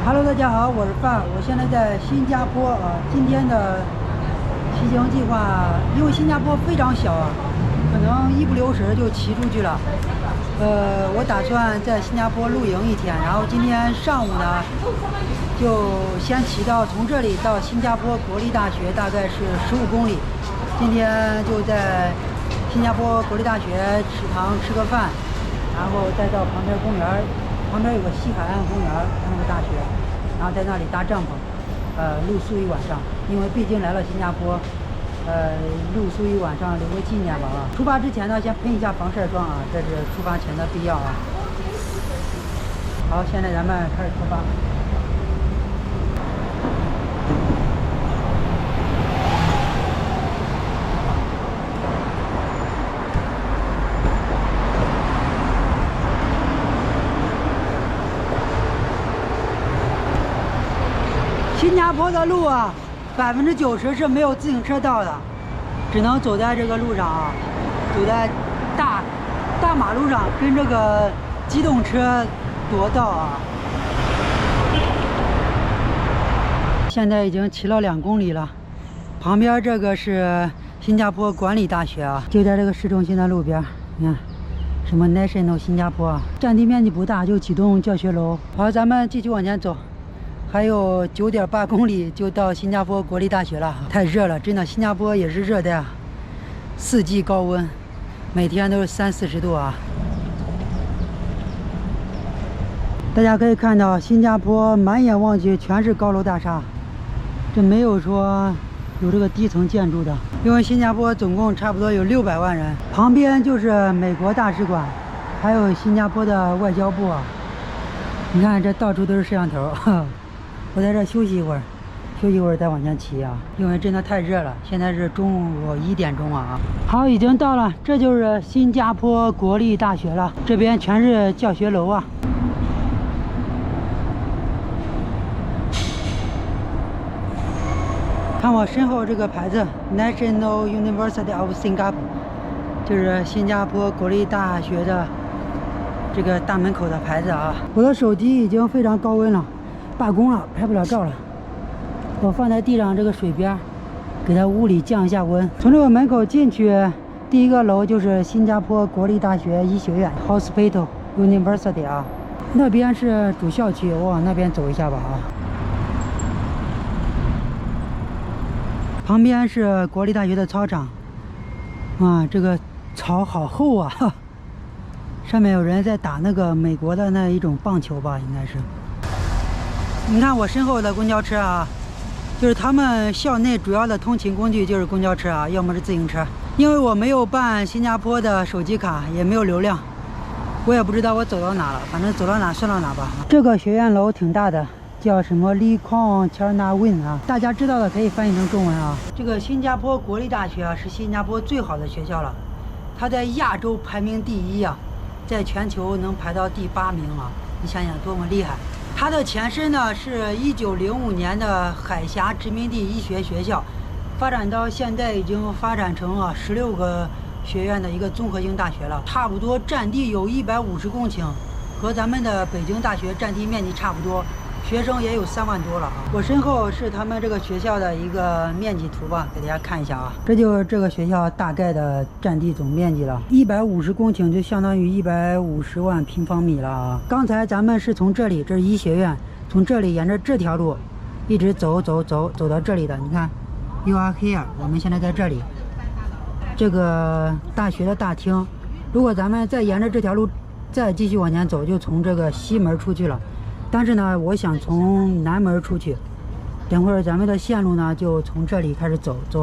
Hello， 大家好，我是范，我现在在新加坡啊。今天的骑行计划，因为新加坡非常小啊，可能一不留神就骑出去了。我打算在新加坡露营一天，然后今天上午呢，就先骑到从这里到新加坡国立大学，大概是15公里。今天就在新加坡国立大学食堂吃个饭，然后再到旁边公园。旁边有个西海岸公园，那个大学，然后在那里搭帐篷，露宿一晚上。因为毕竟来了新加坡，露宿一晚上留个纪念吧啊。出发之前呢，先喷一下防晒霜啊，这是出发前的必要啊。好，现在咱们开始出发。新加坡的路啊，90%是没有自行车道的，只能走在这个路上啊，走在大马路上，跟这个机动车夺道啊。现在已经骑了2公里了，旁边这个是新加坡管理大学啊，就在这个市中心的路边，你看。什么 National 新加坡啊，占地面积不大，就几栋教学楼。好，咱们继续往前走。还有9.8公里就到新加坡国立大学了，太热了，真的，新加坡也是热带啊，4季高温，每天都是30-40度啊。大家可以看到，新加坡满眼望去全是高楼大厦，这没有说有这个低层建筑的。因为新加坡总共差不多有600万人，旁边就是美国大使馆，还有新加坡的外交部啊。你看这到处都是摄像头。我在这休息一会儿，再往前骑啊，因为真的太热了。现在是中午1点钟啊。好，已经到了，这就是新加坡国立大学了，这边全是教学楼啊。看我身后这个牌子 ，National University of Singapore， 就是新加坡国立大学的这个大门口的牌子啊。我的手机已经非常高温了。罢工了，拍不了照了。我放在地上这个水边，给它屋里降一下温。从这个门口进去，第一个楼就是新加坡国立大学医学院 Hospital University 啊，那边是主校区，我往那边走一下吧啊。旁边是国立大学的操场，啊，这个草好厚啊，上面有人在打那个美国的那一种棒球吧，应该是。你看我身后的公交车啊，就是他们校内主要的通勤工具就是公交车啊，要么是自行车。因为我没有办新加坡的手机卡，也没有流量，我也不知道我走到哪了，反正走到哪算到哪吧。这个学院楼挺大的，叫什么 Lee Kuan Yew Na Wan 啊，大家知道的可以翻译成中文啊。这个新加坡国立大学啊，是新加坡最好的学校了，它在亚洲排名第1啊，在全球能排到第8名啊，你想想多么厉害。它的前身呢是1905年的海峡殖民地医学学校，发展到现在已经发展成16个学院的一个综合性大学了，差不多占地有150公顷，和咱们的北京大学占地面积差不多，学生也有3万多了啊。我身后是他们这个学校的一个面积图吧，给大家看一下啊，这就是这个学校大概的占地总面积了，150公顷就相当于150万平方米了啊。刚才咱们是从这里，这是医学院，从这里沿着这条路一直走到这里的，你看 You are here， 我们现在在这里，这个大学的大厅。如果咱们再沿着这条路再继续往前走，就从这个西门出去了。但是呢，我想从南门出去。等会儿咱们的线路呢，就从这里开始走这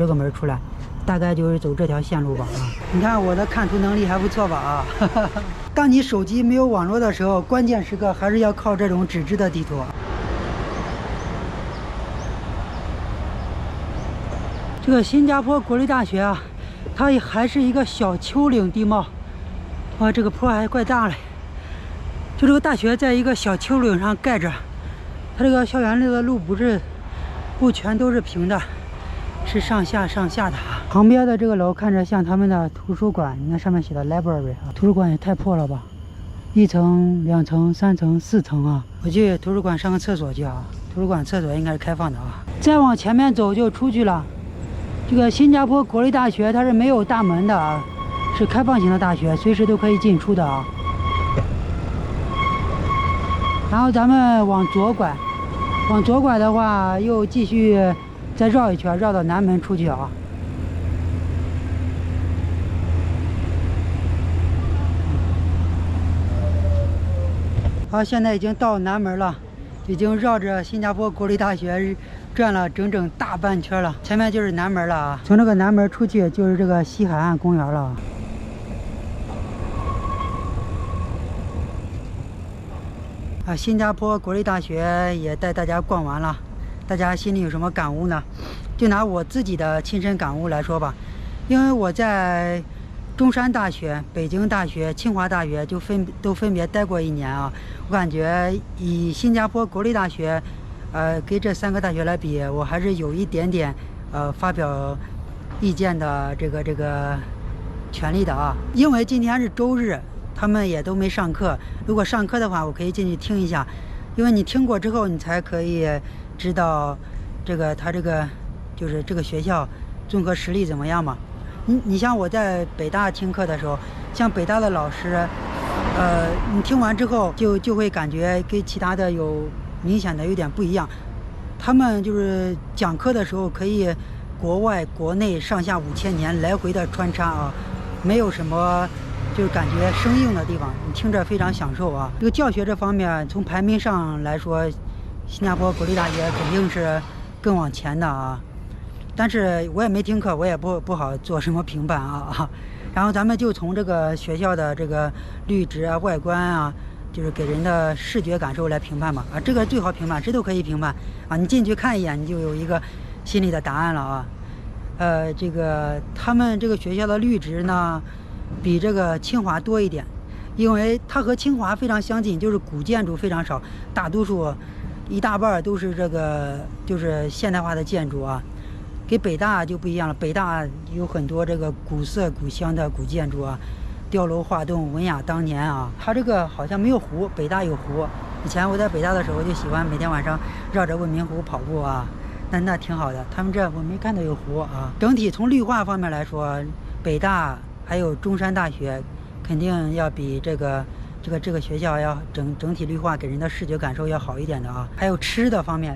个门出来，大概就是走这条线路吧啊。你看我的看图能力还不错吧啊。当你手机没有网络的时候，关键时刻还是要靠这种纸质的地图。这个新加坡国立大学啊，它也还是一个小丘陵地貌，哇，这个坡还怪大嘞。就这个大学在一个小丘陵上盖着，它这个校园里的路不全都是平的，是上下的。旁边的这个楼看着像他们的图书馆，你看上面写的 library 啊，图书馆也太破了吧。1层、2层、3层、4层啊。我去图书馆上个厕所去啊，图书馆厕所应该是开放的啊。再往前面走就出去了。这个新加坡国立大学它是没有大门的啊，是开放型的大学，随时都可以进出的啊。然后咱们往左拐，往左拐的话又继续再绕一圈，绕到南门出去啊。好，现在已经到南门了，已经绕着新加坡国立大学转了整整大半圈了。前面就是南门了啊，从这个南门出去就是这个西海岸公园了。啊，新加坡国立大学也带大家逛完了，大家心里有什么感悟呢？就拿我自己的亲身感悟来说吧，因为我在中山大学、北京大学、清华大学都分别待过1年啊。我感觉以新加坡国立大学，跟这3个大学来比，我还是有一点点发表意见的这个权利的啊。因为今天是周日。他们也都没上课，如果上课的话，我可以进去听一下，因为你听过之后，你才可以知道他就是这个学校综合实力怎么样嘛。你像我在北大听课的时候，像北大的老师，你听完之后就会感觉跟其他的有明显的有点不一样。他们就是讲课的时候可以国外国内上下5000年来回的穿插啊，没有什么。就是感觉生硬的地方，你听着非常享受啊。这个教学这方面，从排名上来说，新加坡国立大学肯定是更往前的啊。但是我也没听课，我也不好做什么评判啊。然后咱们就从这个学校的这个绿植啊、外观啊，就是给人的视觉感受来评判吧。啊，这个最好评判，这都可以评判啊。你进去看一眼，你就有一个心里的答案了啊。这个他们这个学校的绿植呢，比这个清华多一点，因为它和清华非常相近，就是古建筑非常少，大多数一大半都是就是现代化的建筑啊。跟北大就不一样了，北大有很多这个古色古香的古建筑啊，雕楼画栋，文雅当年啊。它这个好像没有湖，北大有湖。以前我在北大的时候就喜欢每天晚上绕着未名湖跑步啊，那挺好的。他们这我没看到有湖啊。整体从绿化方面来说，北大还有中山大学肯定要比这个学校要整体绿化给人的视觉感受要好一点的啊。还有吃的方面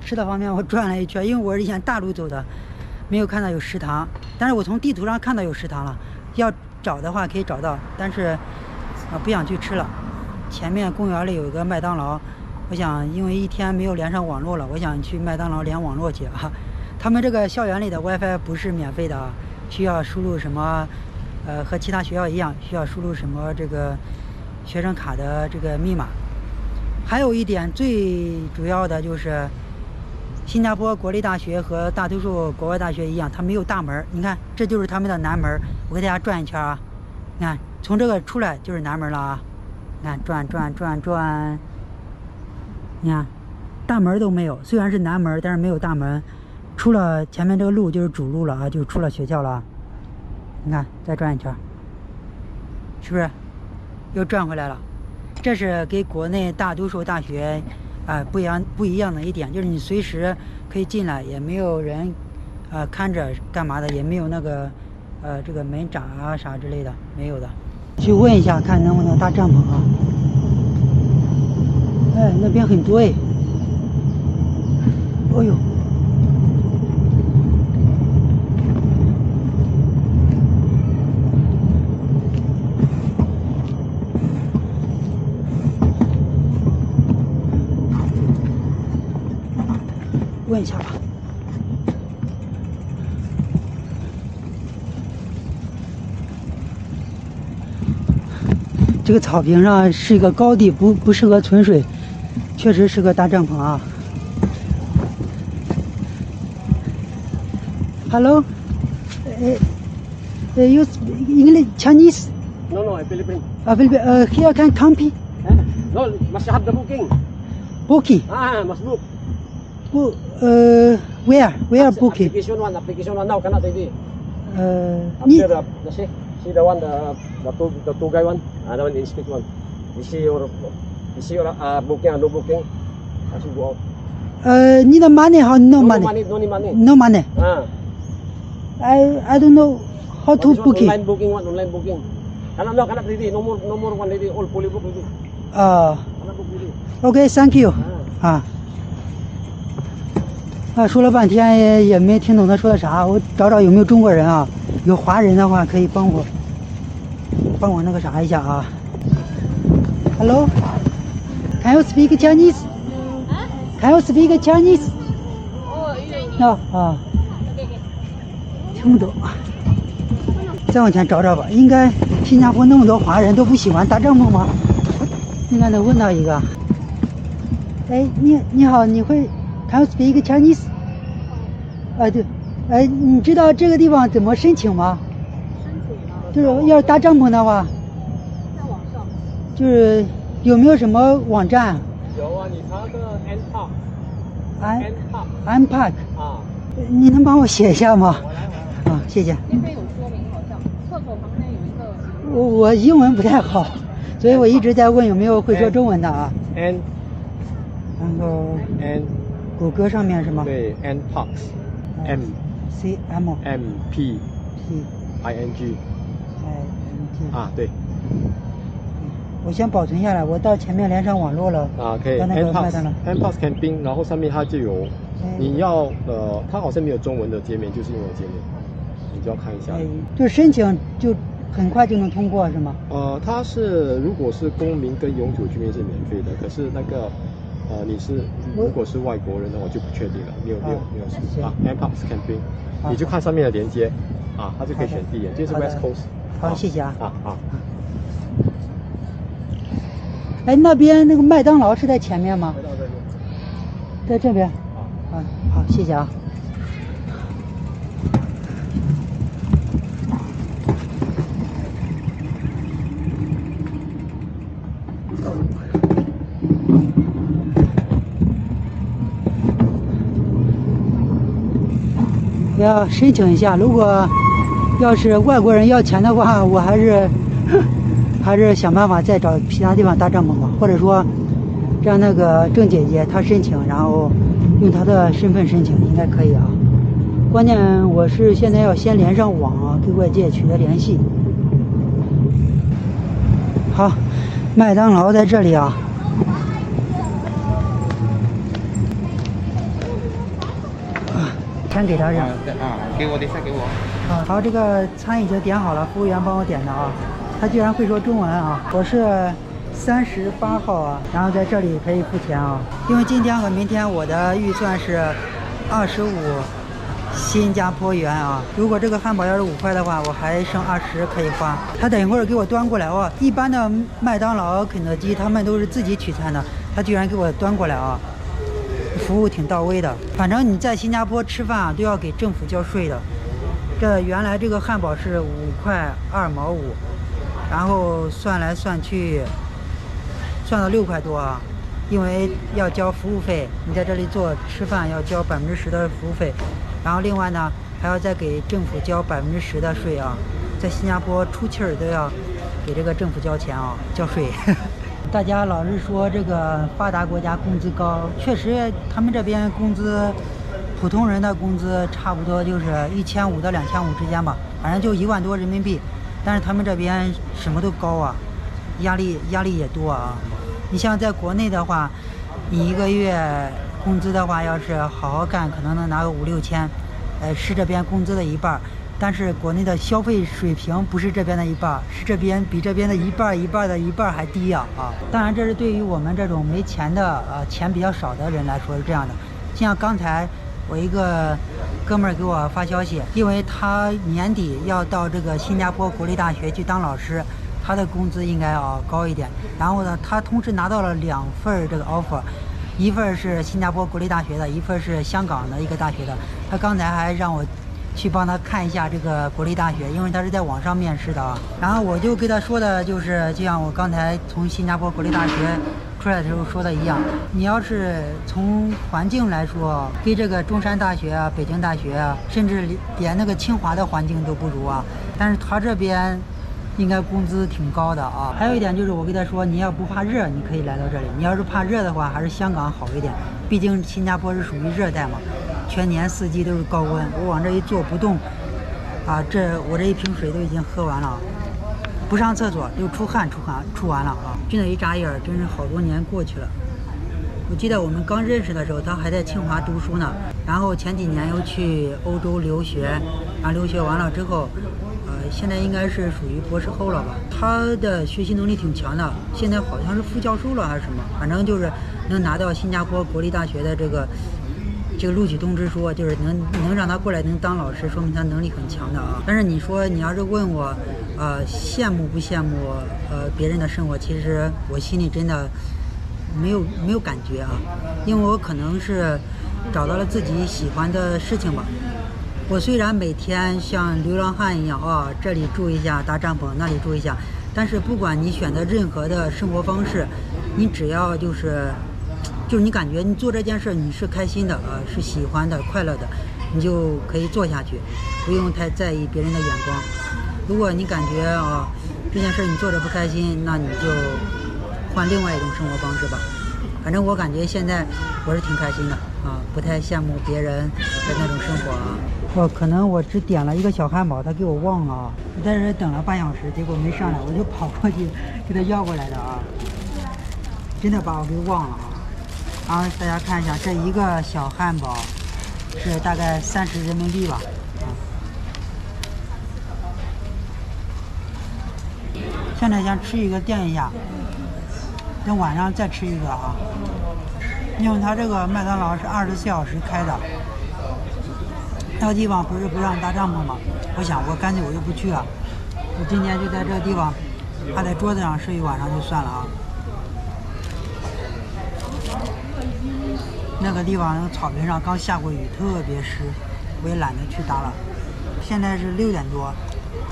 我转了一圈，因为我是沿大路走的，没有看到有食堂，但是我从地图上看到有食堂了，要找的话可以找到，但是不想去吃了。前面公园里有一个麦当劳，我想因为一天没有连上网络了，我想去麦当劳连网络去啊。他们这个校园里的 WiFi 不是免费的啊，需要输入什么和其他学校一样，需要输入什么这个学生卡的这个密码。还有一点最主要的就是新加坡国立大学和大多数国外大学一样，它没有大门。你看，这就是他们的南门。我给大家转一圈啊，你看从这个出来就是南门了啊。你看转，你看大门都没有，虽然是南门，但是没有大门。出了前面这个路就是主路了啊，就出了学校了啊。你看，再转一圈，是不是又转回来了？这是跟国内大多数大学不一样的一点，就是你随时可以进来，也没有人看着干嘛的，也没有那个这个门闸啊啥之类的，没有的。去问一下看能不能搭帐篷啊。哎，那边很多哎。哎呦。问一下吧。这个草坪上是一个高地，不适合存水，确实适合搭帐篷啊。Hello， you speak English Chinese? No, Philippine. Philippine. Here can camping? No, must have the booking. Booking? Must book. Where booking? Application one now cannot ready. Need See the one, the two guy one, the one in speak one. Isi your booking, no booking. As you go out. Need money? How no No money? money, no need money. No money. I don't know how to This one book it. online booking, one online booking. Cannot ready. No more one ready. All fully booked ready. Cannot book ready. OK, thank you. 说了半天也没听懂他说的啥，我找找有没有中国人啊，有华人的话可以帮我那个啥一下啊。Hello, can you speak Chinese? Can you speak Chinese? 听不懂。再往前找找吧，应该新加坡那么多华人都不喜欢搭帐篷吗？应该能问到一个。哎，你好，你会 Can you speak Chinese？ 对，你知道这个地方怎么申请吗？就是要搭帐篷的话，在网上。就是有没有什么网站？有啊，你查个 N Park 啊，你能帮我写一下吗？谢谢。那边有说明，好像厕所旁边有一个。我英文不太好，所以我一直在问有没有会说中文的啊。然后谷歌上面是吗？对 ，N Parks，M C M P P I N G I N G 啊，对。我先保存下来，我到前面连上网络了。可以。到那个麦当劳 N Parks Camping， 然后上面它就有，你要它好像没有中文的界面，就是英文界面，你就要看一下。就申请就很快就能通过是吗？它是如果是公民跟永久居民是免费的，可是那个你是如果是外国人的话就不确定了，没有N Parks Camping， 你就看上面的连接它就可以选地点，这是 West Coast。好，谢谢啊。那边那个麦当劳是在前面吗？在这边。好，谢谢啊。要申请一下，如果要是外国人要钱的话，我还是想办法再找其他地方搭帐篷吧，或者说让那个郑姐姐她申请，然后用她的身份申请，应该可以啊。关键我是现在要先连上网啊，跟外界取得联系。好，麦当劳在这里啊。先给他这样。给我的菜给我。好，这个餐已经点好了，服务员帮我点的啊。他居然会说中文啊！我是38号啊，然后在这里可以付钱啊。因为今天和明天我的预算是25新加坡元啊。如果这个汉堡要是5块的话，我还剩20可以花。他等一会儿给我端过来哦。一般的麦当劳、肯德基他们都是自己取餐的，他居然给我端过来啊！服务挺到位的。反正你在新加坡吃饭都要给政府交税的。这原来这个汉堡是5块2毛5。然后算来算去，算到6块多啊，因为要交服务费，你在这里做吃饭要交10%的服务费，然后另外呢还要再给政府交10%的税啊，在新加坡出气儿都要给这个政府交钱啊，交税。大家老是说这个发达国家工资高，确实他们这边工资，普通人的工资差不多就是1500到2500之间吧，反正就1万多人民币。但是他们这边什么都高啊，压力也多啊。你像在国内的话，你一个月工资的话，要是好好干，可能能拿个5、6千，是这边工资的一半。但是国内的消费水平不是这边的一半，是比这边的一半还低啊！当然这是对于我们这种没钱的钱比较少的人来说是这样的。像刚才我一个哥们儿给我发消息，因为他年底要到这个新加坡国立大学去当老师，他的工资应该要高一点。然后呢，他同时拿到了2份这个 offer， 一份是新加坡国立大学的，一份是香港的一个大学的。他刚才还让我去帮他看一下这个国立大学，因为他是在网上面试的啊。然后我就跟他说的就是，就像我刚才从新加坡国立大学出来的时候说的一样，你要是从环境来说，跟这个中山大学啊、北京大学啊，甚至连那个清华的环境都不如啊。但是他这边应该工资挺高的啊。还有一点就是我跟他说，你要不怕热，你可以来到这里；你要是怕热的话，还是香港好一点。毕竟新加坡是属于热带嘛，全年四季都是高温。我往这一坐不动，啊，我这一瓶水都已经喝完了，不上厕所又出汗完了啊！真的，一眨眼真是好多年过去了。我记得我们刚认识的时候，他还在清华读书呢，然后前几年又去欧洲留学，然后留学完了之后，现在应该是属于博士后了吧？他的学习能力挺强的，现在好像是副教授了还是什么，反正就是能拿到新加坡国立大学的这个录取通知书，就是能让他过来能当老师，说明他能力很强的啊。但是你说你要是问我，羡慕不羡慕别人的生活，其实我心里真的没有感觉啊，因为我可能是找到了自己喜欢的事情吧。我虽然每天像流浪汉一样啊，这里住一下搭帐篷，那里住一下，但是不管你选择任何的生活方式，你只要就是你感觉你做这件事你是开心的是喜欢的、快乐的，你就可以做下去，不用太在意别人的眼光。如果你感觉这件事你做着不开心，那你就换另外一种生活方式吧。反正我感觉现在我是挺开心的啊，不太羡慕别人的那种生活啊。可能我只点了一个小汉堡，他给我忘了啊。我在这等了半小时，结果没上来，我就跑过去给他要过来的啊。真的把我给忘了啊。然后大家看一下，这一个小汉堡是大概30人民币吧。现在想吃一个垫一下，等晚上再吃一个啊。因为它这个麦当劳是24小时开的，那个地方不是不让搭帐篷吗？我想我干脆我就不去了，我今天就在这个地方趴在桌子上睡一晚上就算了啊。那个地方草坪上刚下过雨，特别湿，我也懒得去搭了。现在是6点多，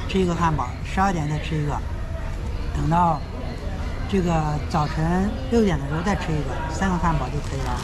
吃一个汉堡，12点再吃一个，等到这个早晨6点的时候再吃一个，3个汉堡就可以了。